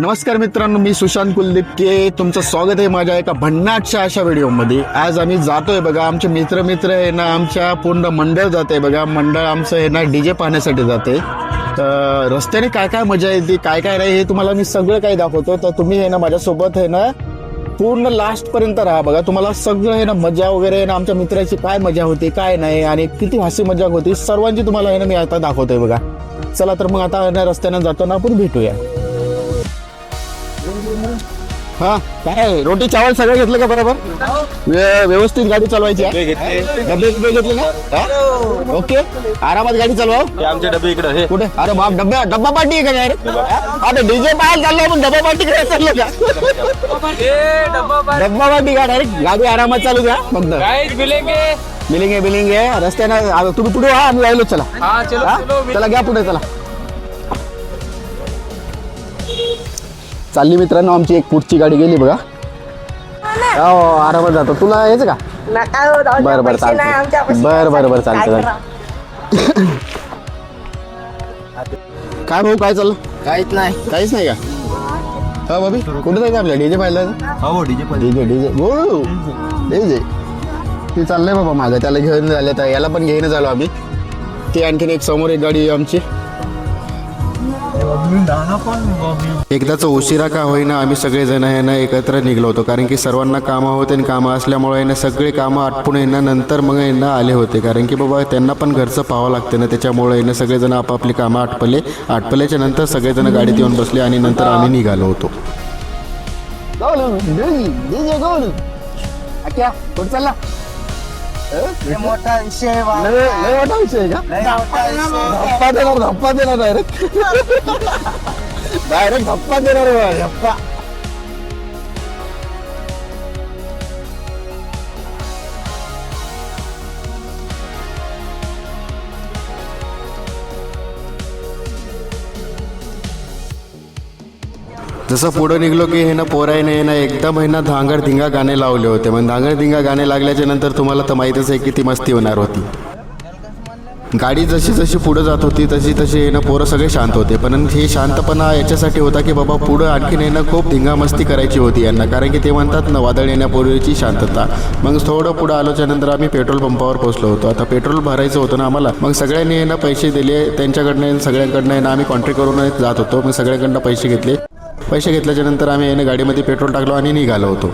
नमस्कार मित्रांनो, मी सुशांत कुलदीप के तुमचं स्वागत आहे माझ्या एका भन्नाटच्या अशा व्हिडिओमध्ये. आज आम्ही जातोय बघा, आमचे मित्र आहे ना, आमच्या पूर्ण मंडळ जाते बघा. मंडळ आमचं आहे ना डीजे पाहण्यासाठी जाते. तर रस्त्याने काय काय मजा येते, काय काय नाही, हे तुम्हाला मी सगळं काही दाखवतो. तर तुम्ही आहे ना माझ्यासोबत आहे ना पूर्ण लास्ट पर्यंत राहा बघा. तुम्हाला सगळं आहे ना मजा वगैरे आहे ना, आमच्या मित्राची काय मजा होती काय नाही आणि किती हसी मजाक होती सर्वांची तुम्हाला आहे ना मी आता दाखवतोय बघा. चला तर मग आता रस्त्याने जाताना आपण भेटूया. हा काय रोटी चावल सगळं घेतलं का बरोबर? व्यवस्थित गाडी चालवायची डबे घेतले ना? ओके, आरामात गाडी चालवा. आमचे डबे इकडे कुठे? अरे बाप, डब्बा पार्टी आहे का यार? आता डीजे पाहायला चाललो पण डब्बा पार्टी करायला चाललो का? डब्बा पार्टी का डायरेक्ट गाडी आरामात चालू द्या फक्त. बिलिंग आहे रस्त्यानं. तुम्ही पुढे व्हा, आम्ही राहिलो. चला चला घ्या पुढे चला. चालली मित्रांनो आमची एक पुढची गाडी गेली बघा. आरामात जातो. तुला यायचं का? बरं बरं चालतं. बरं चालतं. काय भाऊ काय चाललं? काहीच नाही का? हा बाबी कुठे जायचं आपल्या? डीजे पाहिलं? हो डीजे ते चाललंय बाबा माझं, त्याला घेऊन झाले. तर याला पण घेऊन झालो आम्ही. ते आणखीन एक समोर एक गाडी आमची. एकदाच उशिरा का होईना आम्ही सगळेजण आहे ना एकत्र निघलो होतो, कारण की सर्वांना कामं होते आणि कामं असल्यामुळे ना सगळे कामं आटपून येणं नंतर मग यांना आले होते, कारण की बाबा त्यांना पण घरचं पाहावं लागतं ना. त्याच्यामुळे ना सगळेजण आपापली कामं आटपल्याच्या नंतर सगळेजण गाडीत येऊन बसले आणि नंतर आम्ही निघालो होतो. चालला मोठा विषय मोठा विषय का? धप्पा देणार डायरेक्ट धप्पा देणार धप्पा. जसं पुढे निघलो की हे ना पोराईने हे ना एकदम हे ना धांगड धिंगा गाणे लावले होते. मग धांगड धिंगा गाणे लागल्याच्या नंतर तुम्हाला तर माहीतच आहे किती मस्ती होणार होती. गाडी जशी जशी पुढे जात होती तशी हे ना पोरं सगळे शांत होते. पण हे शांतपणा याच्यासाठी होता की बाबा पुढं आणखीन हे ना खूप धिंगा मस्ती करायची होती यांना, कारण की ते म्हणतात ना वादळ येण्यापूर्वीची शांतता. मग थोडं पुढं आलोच्या नंतर आम्ही पेट्रोल पंपावर पोहोचलो होतो. आता पेट्रोल भरायचं होतं ना आम्हाला. मग सगळ्यांनी हे ना पैसे दिले त्यांच्याकडनं, सगळ्यांकडनं ना आम्ही कॉन्ट्रॅक्ट करून जात होतो. मग सगळ्यांकडनं पैसे घेतल्याच्या नंतर आम्ही याने गाडीमध्ये पेट्रोल टाकलो आणि निघालो होतो.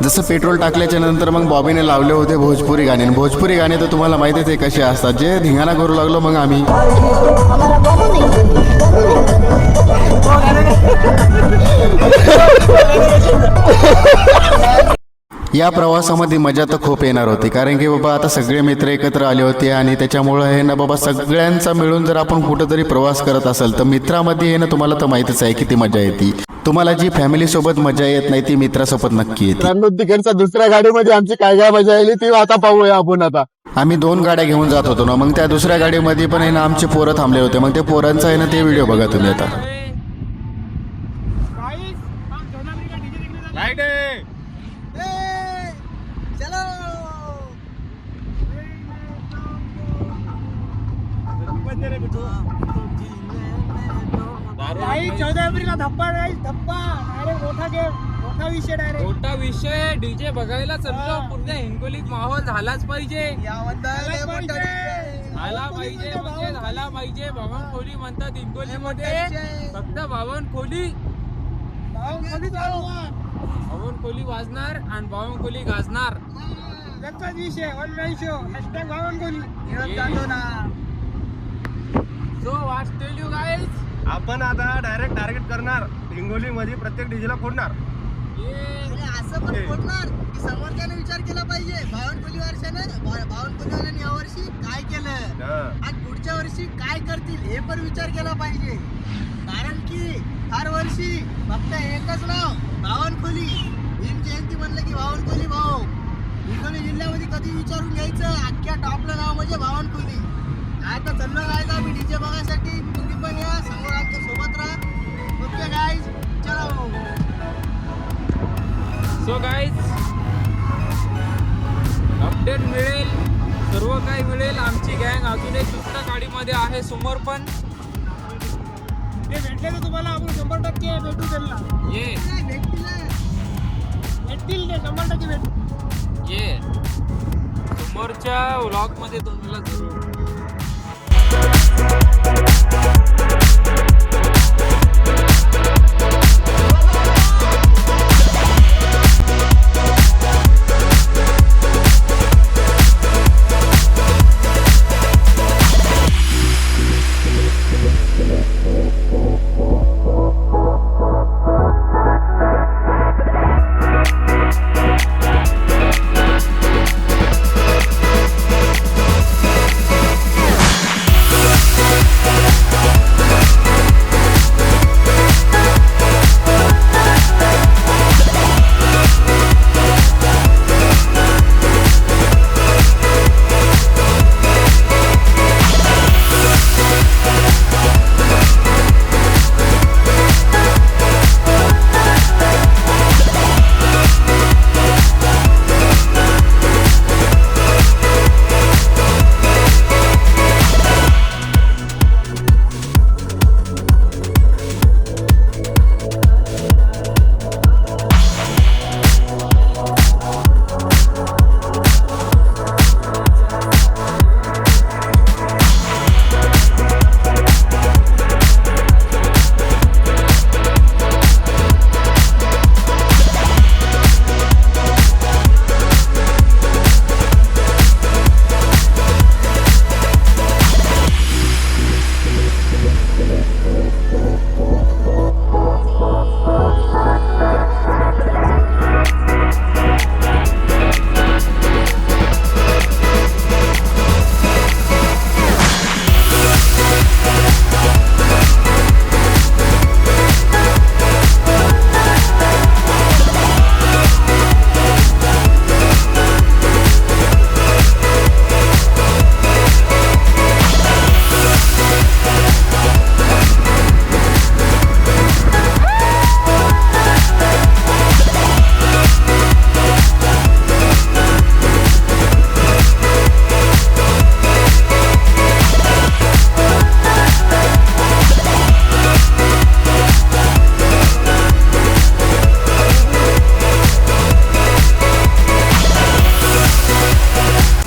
जसं पेट्रोल टाकल्याच्या नंतर मग बॉबीने लावले होते भोजपुरी गाणे. भोजपुरी गाणे तर तुम्हाला माहितीच आहे कसे असतात. जे धिंगाणा करू लागलो मग आम्ही. या प्रवासामध्ये मजा तर खूप येणार होती, कारण की बाबा आता सगळे मित्र एकत्र आले होते आणि त्याच्यामुळं हे ना बाबा सगळ्यांचा मिळून जर आपण कुठंतरी प्रवास करत असेल तर मित्रामध्ये हे ना तुम्हाला तर माहितीच आहे किती मजा येते. तुम्हाला जी फॅमिली सोबत मजा येत नाही ती मित्रासोबत नक्की येते. तिकडच्या दुसऱ्या गाडीमध्ये आमची काय मजा येईल ती आता पाहूया आपण. आता आम्ही 2 गाड्या घेऊन जात होतो ना, मग त्या दुसऱ्या गाडीमध्ये पण आहे ना आमचे पोरं थांबले होते. मग ते पोरांचा आहे ना ते व्हिडिओ बघा तुम्ही आता. मोठा विषय डीजे बघायला चाललो. पुन्हा हिंगोलीत माहोल झालाच पाहिजे. झाला पाहिजे. बावनखोली म्हणतात हिंगोलीमध्ये. फक्त बावनखोली वाजणार आणि बावनखोली गाजणार. आपण आता डायरेक्ट टार्गेट करणार हिंगोली मध्ये प्रत्येक डीजेला फोडणार. असं पण फोडणार की समोरच्याने विचार केला पाहिजे बावनखोलीवाल्यांनी यावर्षी काय केलं आणि पुढच्या वर्षी काय करतील हे पण विचार केला पाहिजे. कारण की हर वर्षी फक्त एकच नाव बावनखोली. भीम जयंती म्हणलं की बावनखोली भाऊ. हिंगोली जिल्ह्यामध्ये कधी विचारून घ्यायचं अख्ख्या टॉपलं नाव म्हणजे बावनखोली. आता चाललो गायचं आम्ही डीजे बघायसाठी. तुम्ही पण या समोर आमच्या सोबत राहा. ओके गाईज चलो. सो गाईज अपडेट मिळेल सर्व काही मिळेल. आमची गँग अजून एक दुसऱ्या गाडीमध्ये आहे समोर पण. ते भेटले तर तुम्हाला आपण 100% भेटू त्यांना. ये भेटतील ते 100% भेटतील. ये समोरच्या व्लॉग मध्ये तुम्हाला जरूर.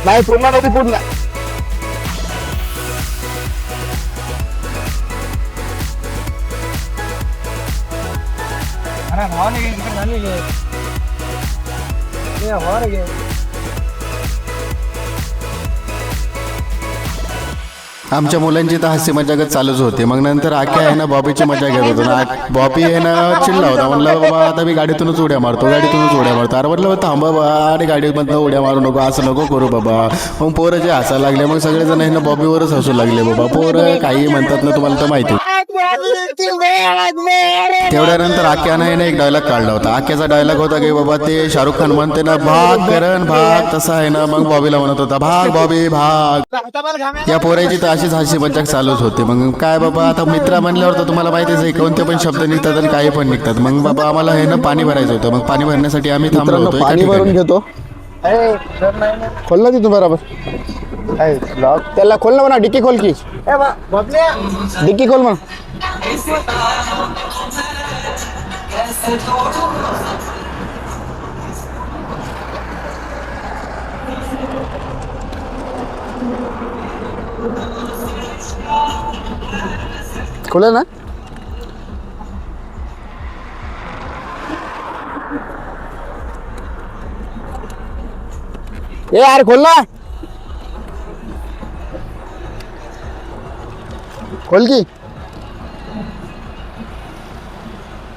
नाही पूर्ण नव्हती पूर्ण. अरे भावाने घे इकडे झाले घे. ते भावाने घे. आमच्या मुलांची तर हास्य मजाकच चालूच होते. मग नंतर आख्या आहे ना बॉबीची मजा घेत होतो ना. बॉबी आहे ना चिडला होता. म्हणलं बाबा आता मी गाडीतूनच उड्या मारतो. अरे म्हटलं थांबा बा आणि गाडीमधनं उड्या मारू नको, असं नको करू बाबा. मग पोरं जे हसायला लागले, मग सगळेजण आहे ना बॉबीवरच हसू लागले. बाबा पोरं काही म्हणतात ना तुम्हाला तर माहिती. तेवढ्यानंतर आख्यानं आहे ना एक डायलॉग काढला होता. आख्याचा डायलॉग होता की बाबा ते शाहरुख खान म्हणते ना भाग करण भाग, तसा आहे ना मग बॉबीला म्हणत होता भाग बॉबी भाग. या पोराची तर अशीच हास्य मजाक चालूच होते. मग काय बाबा आता मित्र म्हणल्यावर तर तुम्हाला माहितीच आहे कोणते पण शब्द निघतात आणि काही पण निघतात. मग बाबा आम्हाला हे ना पाणी भरायचं होतं. मग पाणी भरण्यासाठी आम्ही थांबलो होतो. पाणी भरून घेतो. खोल ना तिथून बरोबर. त्याला खोल ना म्हणा, डिक्की खोल की. डिक्की खोल म्हणा. खोल ना. ए यार खोल ना. खोल की.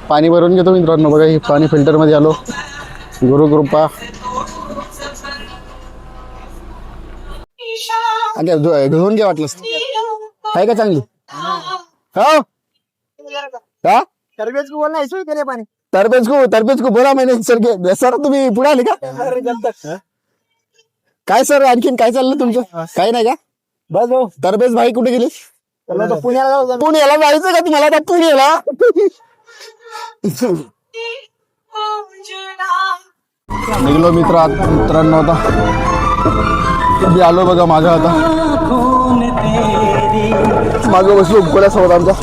पाणी भरून घेतो मित्रांनो. बघा ही पाणी फिल्टर मध्ये आलो. गुरुकृपा घेऊन घे वाटलंस. आहे का चांगली. हो का तरबेज को बोलना ऐसे ही पानी. तरबेज को बोला मैंने सर तुम्ही पुढे आले का. काय सर आणखीन काय चाललं तुमचं. काही नाही का. बस भाऊ तरबेज भाई कुठे गेले. पुण्याला जायचं का तुम्हाला आता पुण्याला. निघलो मित्रांनो आता. मी आलो बघा मागं आता मागं बसलो गोल्यासोबत आमच्या.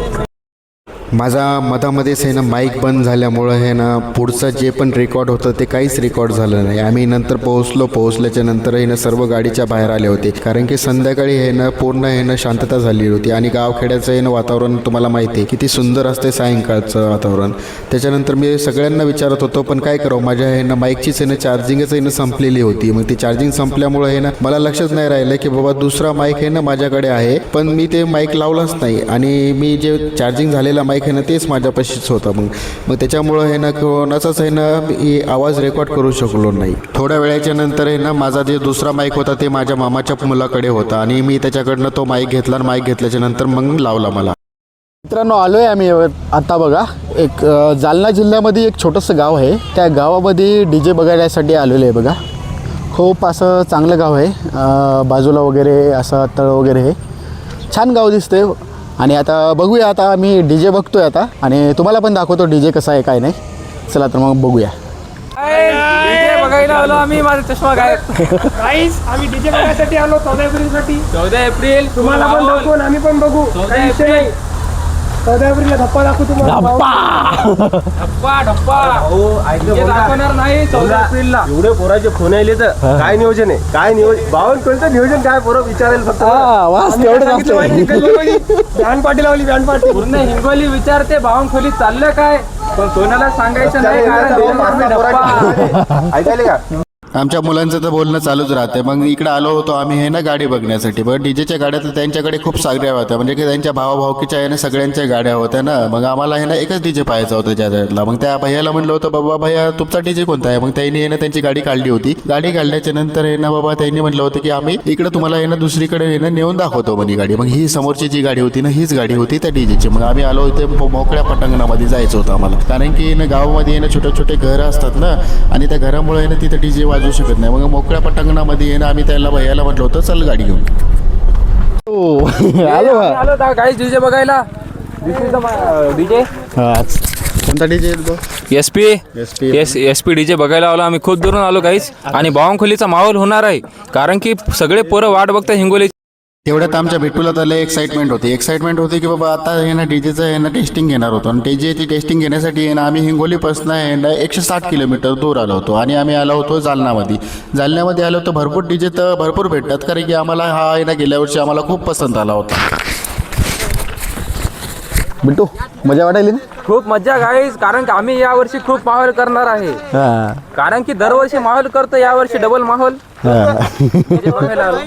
माझा मधामध्येच आहे ना माईक बंद झाल्यामुळं आहे ना पुढचं जे पण रेकॉर्ड होतं ते काहीच रेकॉर्ड झालं नाही. आम्ही नंतर पोहोचल्याच्या नंतर आहे ना सर्व गाडीच्या बाहेर आले होते, कारण की संध्याकाळी आहे ना पूर्ण आहे ना शांतता झाली होती आणि गावखेड्याचं आहे ना वातावरण तुम्हाला माहिती आहे किती सुंदर असते सायंकाळचं वातावरण. त्याच्यानंतर मी सगळ्यांना विचारत होतो पण काय करावं, माझ्या आहे ना माईकचीच आहे ना चार्जिंगच आहे ना संपलेली होती. मग ती चार्जिंग संपल्यामुळे आहे ना मला लक्षच नाही राहिलं की बाबा दुसरा माईक आहे ना माझ्याकडे आहे, पण मी ते माईक लावलाच नाही आणि मी जे चार्जिंग झालेला माईक आहे ना तेच माझ्यापाशीच होतं. मग त्याच्यामुळं आहे ना कोणाचाच आहे ना मी आवाज रेकॉर्ड करू शकलो नाही. थोड्या वेळाच्या नंतर आहे ना माझा जे दुसरा माईक होता ते माझ्या मामाच्या मुलाकडे होता आणि मी त्याच्याकडनं तो माईक घेतला आणि माईक घेतल्याच्या नंतर मग लावला मला. मित्रांनो आलो आहे आम्ही आता बघा एक जालना जिल्ह्यामध्ये एक छोटंसं गाव आहे, त्या गावामध्ये DJ बघायसाठी आलेलो आहे बघा. खूप असं चांगलं गाव आहे, बाजूला वगैरे असं तळ वगैरे हे छान गाव दिसते. आणि आता बघूया, आता आम्ही DJ बघतोय आता आणि तुम्हाला पण दाखवतो DJ कसा आहे काय नाही. चला तर मग बघूया. डीजे बघायला आलो आम्ही, माझा चष्मा गायब. गाईस आम्ही डीजे बघायसाठी आलो 14 एप्रिलसाठी. 14 एप्रिल तुम्हाला पण दाखवू आणि आम्ही पण बघू. 14 एप्रिल 14 एप्रिलला धप्पा दाखवू तुम्हाला. ढप्पा डीजे दाखवणार नाही 14 एप्रिलला. एवढे पोराचे फोन आले तर काय नियोजन आहे, काय नियोजन बावनकुळीचं नियोजन काय पोरं विचारेल फक्त. बँड पार्टी लावली, बँड पार्टी. पूर्ण हिंगोली विचारते बावनखोलीत चाललं काय, पण कोणाला सांगायचं नाही कारण आम्ही ढप्पा. ऐकायले का आमच्या मुलांचं तर बोलणं चालूच राहते. मग इकडे आलो होतो आम्ही हे ना गाडी बघण्यासाठी. बघ DJच्या गाड्या तर त्यांच्याकडे खूप सागऱ्या होत्या, म्हणजे की त्यांच्या भावाभावकीच्या आहे ना सगळ्यांच्या गाड्या होत्या ना. मग आम्हाला आहे ना एकच DJ पाहायचा होता त्यातला. मग त्या भैयाला म्हणलं होतं बाबा भैया तुमचा DJ कोणता आहे. मग त्यांनी आहे ना त्यांची गाडी काढली होती. गाडी काढल्याच्या नंतर आहे ना बाबा त्यांनी म्हटलं होतं की आम्ही इकडे तुम्हाला आहे ना दुसरीकडे आहे ना नेऊन दाखवतो म्हणे गाडी. मग ही समोरची जी गाडी होती ना हीच गाडी होती त्या DJची. मग आम्ही आलो इथे मोकळ्या पटांगणामध्ये जायचं होतं आम्हाला, कारण की ना गावामध्ये ना छोटे छोटे घरं असतात ना आणि त्या घरामुळे आहे ना तिथं DJ वाजवू शकत नाही. मग मोकळ्या पटांगणामध्ये आहे ना आम्ही त्याला भैयाला म्हटलं होतं चल गाडी घेऊन. आलो गाईस डीजे बघायला. डीजे कोणता DJ SP डीजे बघायला आलो आम्ही. खूप दुरून आलो गाईस आणि बावनखोलीचा माहोल होणार आहे, कारण की सगळे पोरं वाट बघतात हिंगोली. तेवढ्यात आमच्या भेटूला त्याला एक्साइटमेंट होती की बाबा आता आहे ना DJचं आहे ना टेस्टिंग घेणार होतो. आणि ती टेस्टिंग घेण्यासाठी आहे ना आम्ही हिंगोलीपासून आहे ना 160 किलोमीटर दूर आलो होतो आणि आम्ही आलो होतो जालन्यामध्ये आलो होतो. भरपूर DJ तर भरपूर भेटतात, कारण की आम्हाला हा आहे ना गेल्या वर्षी आम्हाला खूप पसंत आला होता. बिट्टू मजा वाटायली ना? खूप मजा गाईस, कारण की आम्ही यावर्षी खूप माहोल करणार आहे. कारण की दरवर्षी माहोल करतो, यावर्षी डबल माहोल. डीजे बघायला आलो.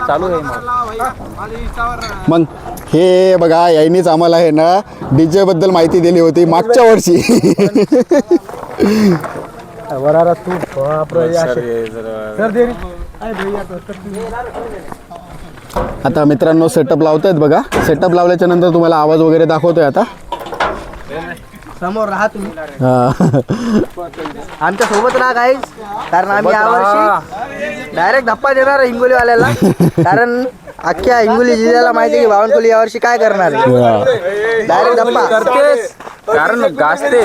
चालू आहे मग हे बघा यांनीच आम्हाला आहे ना DJ बद्दल माहिती दिली होती मागच्या वर्षी. आता मित्रांनो सेटअप लावतायत बघा. सेटअप लावल्याच्या नंतर तुम्हाला आवाज वगैरे दाखवतोय आता. समोर राहा तुम्ही, आमच्या सोबत राहा गाईज, कारण आम्ही यावर्षी डायरेक्ट धप्पा देणार आहे हिंगोलीवाल्याला. कारण अख्ख्या हिंगोली जिल्ह्याला माहिती आहे की बावनकुळी यावर्षी काय करणार आहे. डायरेक्ट धप्पा करतेस कारण गाजते.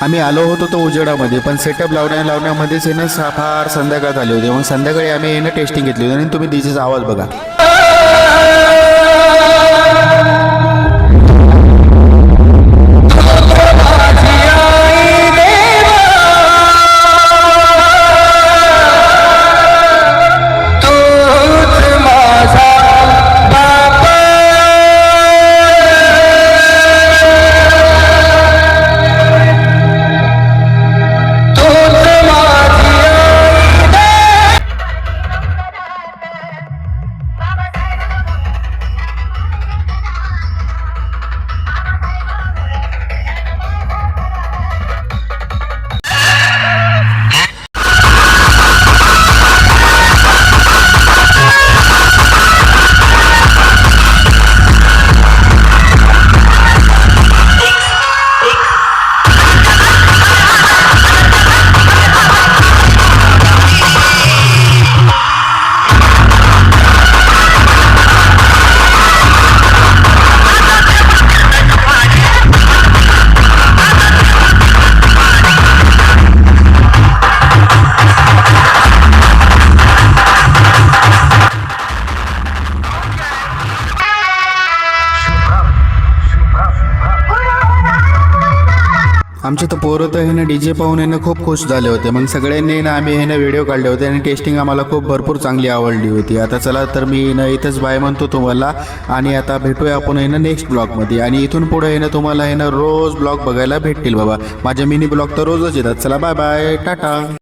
आम्ही आलो होतो तो उजेडामध्ये, पण सेटअप लावण्यामध्येच आहे ना फार संध्याकाळ झाली होती. मग संध्याकाळी आम्ही आहे ना टेस्टिंग घेतली होती आणि तुम्ही DJचा आवाज बघा. आमचे तर पोरं तर हे ना DJ पाहून आहे ना खूप खुश झाले होते. मग सगळ्यांनी ना आम्ही हे ना व्हिडिओ काढले होते आणि टेस्टिंग आम्हाला खूप भरपूर चांगली आवडली होती. आता चला तर मी ना इथंच बाय म्हणतो तुम्हाला आणि आता भेटूया आपण आहे ना नेक्स्ट ब्लॉगमध्ये. आणि इथून पुढे आहे ना तुम्हाला आहे ना रोज ब्लॉग बघायला भेटतील बाबा. माझे मिनी ब्लॉग तर रोजच येतात. चला बाय बाय, टाटा.